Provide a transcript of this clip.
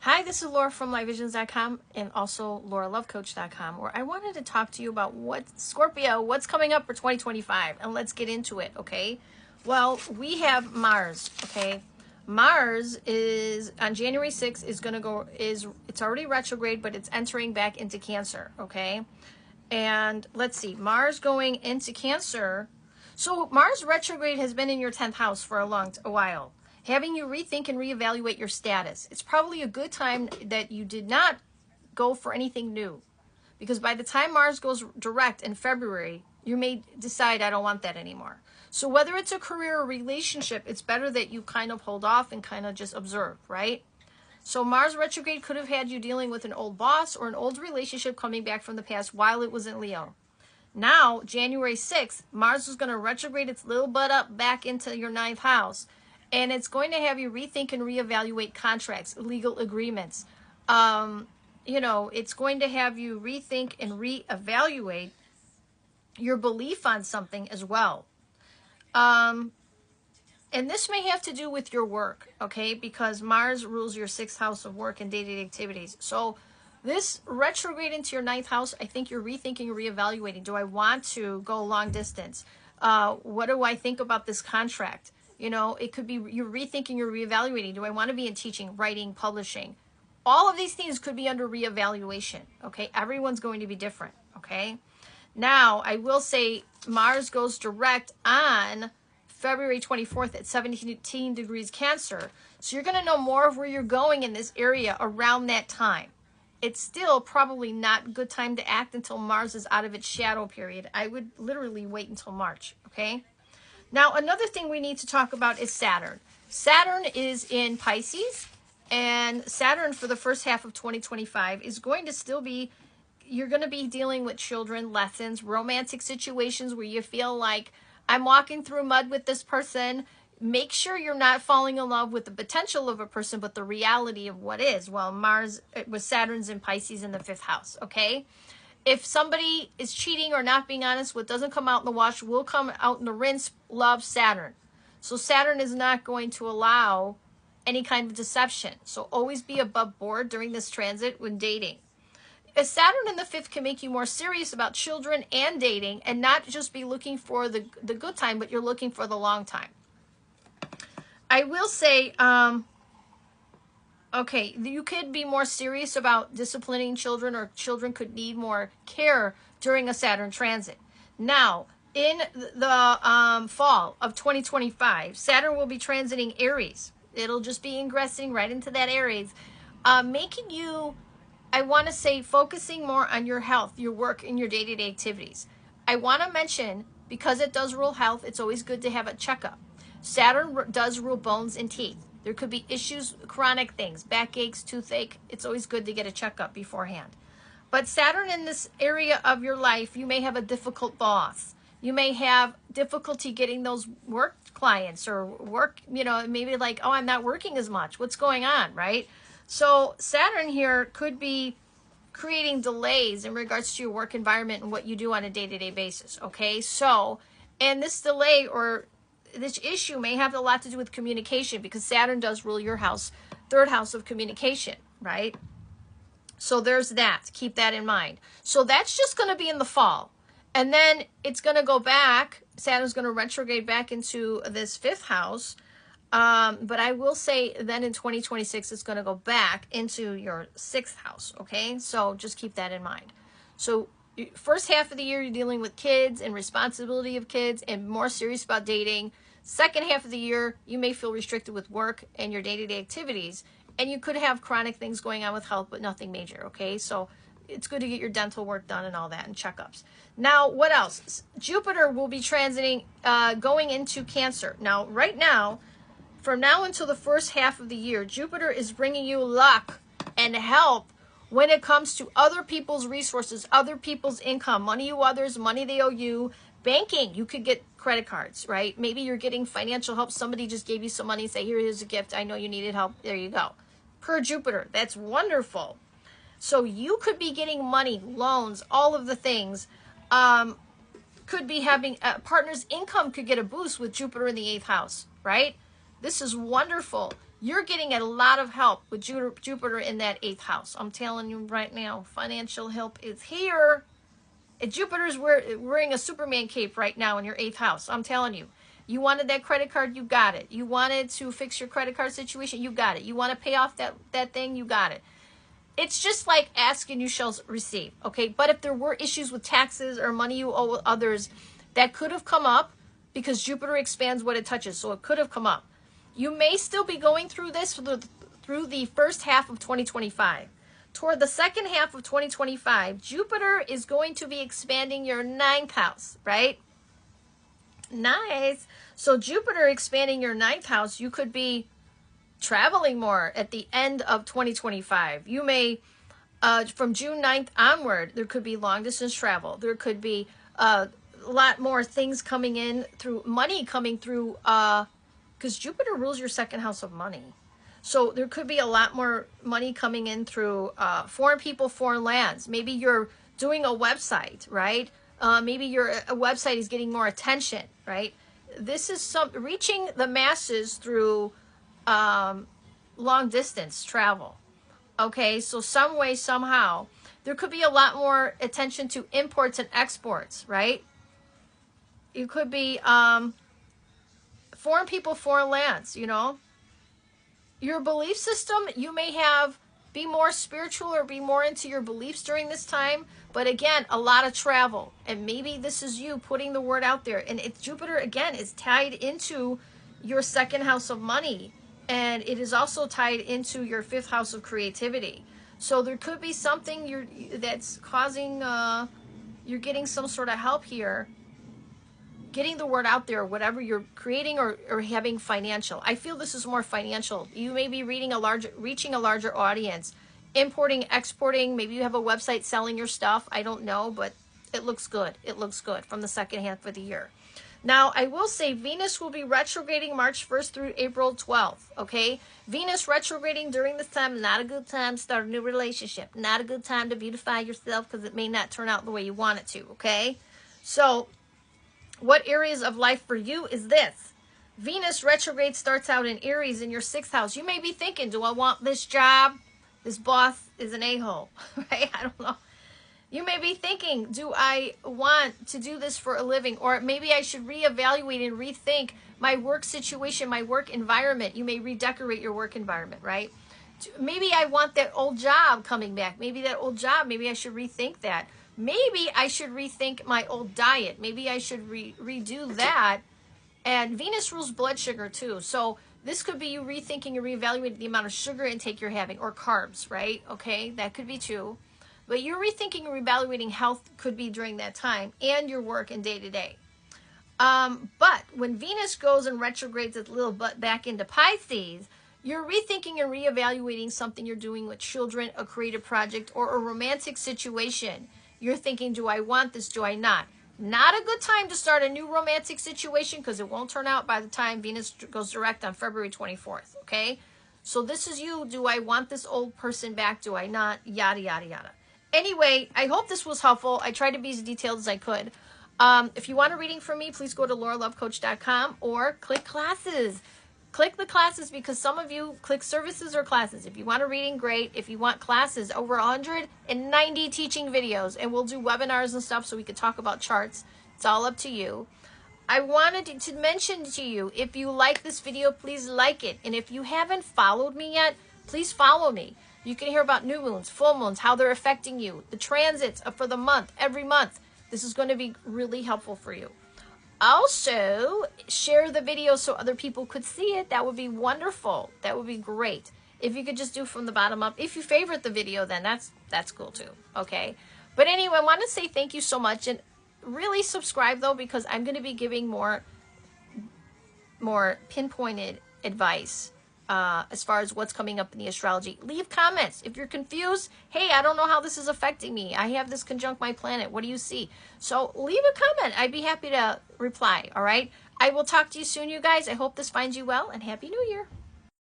Hi, this is Laura from LIVEVISIONZ.com and also LauraLoveCoach.com, where I wanted to talk to you about Scorpio, what's coming up for 2025, and let's get into it, okay? Well, we have Mars, okay? Mars is on January 6th it's already retrograde, but it's entering back into Cancer, okay? And let's see, Mars going into Cancer. So Mars retrograde has been in your 10th house for a while, having you rethink and reevaluate your status. It's probably a good time that you did not go for anything new, because by the time Mars goes direct in February, you may decide, I don't want that anymore. So whether it's a career or relationship, it's better that you kind of hold off and kind of just observe, right? So Mars retrograde could have had you dealing with an old boss or an old relationship coming back from the past while it was in Leo. Now, January 6th, Mars is going to retrograde its little butt up back into your 9th house. And it's going to have you rethink and reevaluate contracts, legal agreements. It's going to have you rethink and reevaluate your belief on something as well. And this may have to do with your work, okay? Because Mars rules your 6th house of work and daily activities. So this retrograde into your 9th house, I think you're rethinking and reevaluating. Do I want to go long distance? What do I think about this contract? You know, it could be you're rethinking, you're reevaluating. Do I want to be in teaching, writing, publishing? All of these things could be under reevaluation, okay? Everyone's going to be different, okay? Now, I will say Mars goes direct on February 24th at 17 degrees Cancer. So you're going to know more of where you're going in this area around that time. It's still probably not a good time to act until Mars is out of its shadow period. I would literally wait until March, okay? Now, another thing we need to talk about is Saturn. Saturn is in Pisces, and Saturn for the first half of 2025 is going to still be, you're going to be dealing with children, lessons, romantic situations where you feel like, I'm walking through mud with this person. Make sure you're not falling in love with the potential of a person, but the reality of what is. Well, Saturn's in Pisces in the 5th house, okay? If somebody is cheating or not being honest, what doesn't come out in the wash will come out in the rinse. Love Saturn. So Saturn is not going to allow any kind of deception. So always be above board during this transit when dating. A Saturn in the 5th can make you more serious about children and dating, and not just be looking for the good time, but you're looking for the long time. I will say, okay, you could be more serious about disciplining children, or children could need more care during a Saturn transit. Now, in the fall of 2025, Saturn will be transiting Aries. It'll just be ingressing right into that Aries, making you, I want to say, focusing more on your health, your work, and your day-to-day activities. I want to mention, because it does rule health, it's always good to have a checkup. Saturn does rule bones and teeth. There could be issues, chronic things, backaches, toothache. It's always good to get a checkup beforehand. But Saturn in this area of your life, you may have a difficult boss. You may have difficulty getting those work clients or work, maybe like, oh, I'm not working as much. What's going on, right? So Saturn here could be creating delays in regards to your work environment and what you do on a day-to-day basis, okay? So, and this delay or this issue may have a lot to do with communication, because Saturn does rule your house, 3rd house of communication, right? So there's that. Keep that in mind. So that's just going to be in the fall. And then it's going to go back. Saturn's going to retrograde back into this 5th house. But I will say then in 2026, it's going to go back into your 6th house, okay? So just keep that in mind. So first half of the year, you're dealing with kids and responsibility of kids and more serious about dating. Second half of the year, you may feel restricted with work and your day-to-day activities, and you could have chronic things going on with health, but nothing major, okay? So it's good to get your dental work done and all that, and checkups. Now, what else? Jupiter will be transiting, going into Cancer. Now, right now, from now until the first half of the year, Jupiter is bringing you luck and help when it comes to other people's resources, other people's income, money you others, money they owe you, banking. You could get credit cards, right? Maybe you're getting financial help. Somebody just gave you some money, say, here is a gift. I know you needed help. There you go. Per Jupiter. That's wonderful. So you could be getting money, loans, all of the things. Could be having a partner's income could get a boost with Jupiter in the 8th house, right? This is wonderful. You're getting a lot of help with Jupiter in that 8th house. I'm telling you right now, financial help is here. And Jupiter's wearing a Superman cape right now in your 8th house. I'm telling you. You wanted that credit card, you got it. You wanted to fix your credit card situation, you got it. You want to pay off that thing, you got it. It's just like ask and you shall receive, okay? But if there were issues with taxes or money you owe others, that could have come up because Jupiter expands what it touches, so it could have come up. You may still be going through this through the first half of 2025. Toward the second half of 2025, Jupiter is going to be expanding your 9th house, right? Nice. So Jupiter expanding your 9th house, you could be traveling more at the end of 2025. You may, from June 9th onward, there could be long distance travel. There could be a lot more things coming in through money coming through, because Jupiter rules your 2nd house of money. So there could be a lot more money coming in through foreign people, foreign lands. Maybe you're doing a website, right? Maybe your website is getting more attention, right? This is reaching the masses through long distance travel. Okay, so some way, somehow, there could be a lot more attention to imports and exports, right? You could be foreign people, foreign lands, you know. Your belief system, you may be more spiritual or be more into your beliefs during this time. But again, a lot of travel. And maybe this is you putting the word out there. And Jupiter, again, is tied into your 2nd house of money. And it is also tied into your 5th house of creativity. So there could be something that's causing, you're getting some sort of help here. Getting the word out there, whatever you're creating or having financial. I feel this is more financial. You may be reaching a larger audience. Importing, exporting, maybe you have a website selling your stuff. I don't know, but it looks good. It looks good from the 2nd half of the year. Now, I will say Venus will be retrograding March 1st through April 12th, okay? Venus retrograding during this time, not a good time to start a new relationship. Not a good time to beautify yourself because it may not turn out the way you want it to, okay? So, what areas of life for you is this? Venus retrograde starts out in Aries in your 6th house. You may be thinking, do I want this job? This boss is an a-hole, right? I don't know. You may be thinking, do I want to do this for a living? Or maybe I should reevaluate and rethink my work situation, my work environment. You may redecorate your work environment, right? Maybe I want that old job coming back. Maybe that old job, maybe I should rethink that. Maybe I should rethink my old diet. Maybe I should redo that. And Venus rules blood sugar too. So this could be you rethinking and reevaluating the amount of sugar intake you're having or carbs, right? Okay, that could be too. But you're rethinking and reevaluating health could be during that time and your work and day to day. But when Venus goes and retrogrades its little butt back into Pisces, you're rethinking and reevaluating something you're doing with children, a creative project, or a romantic situation. You're thinking, do I want this? Do I not? Not a good time to start a new romantic situation because it won't turn out by the time Venus goes direct on February 24th, okay? So this is you. Do I want this old person back? Do I not? Yada, yada, yada. Anyway, I hope this was helpful. I tried to be as detailed as I could. If you want a reading from me, please go to lauralovecoach.com or click classes. Click the classes because some of you click services or classes. If you want a reading, great. If you want classes, over 190 teaching videos, and we'll do webinars and stuff so we can talk about charts. It's all up to you. I wanted to mention to you, if you like this video, please like it. And if you haven't followed me yet, please follow me. You can hear about new moons, full moons, how they're affecting you, the transits for the month, every month. This is going to be really helpful for you. Also, share the video so other people could see it. That would be wonderful. That would be great. If you could just do from the bottom up. If you favorite the video, then that's cool too. Okay. But anyway, I want to say thank you so much. And really subscribe though, because I'm going to be giving more pinpointed advice as far as what's coming up in the astrology. Leave comments. If you're confused, hey, I don't know how this is affecting me. I have this conjunct my planet. What do you see? So leave a comment. I'd be happy to reply. All right. I will talk to you soon, you guys. I hope this finds you well, and Happy New Year.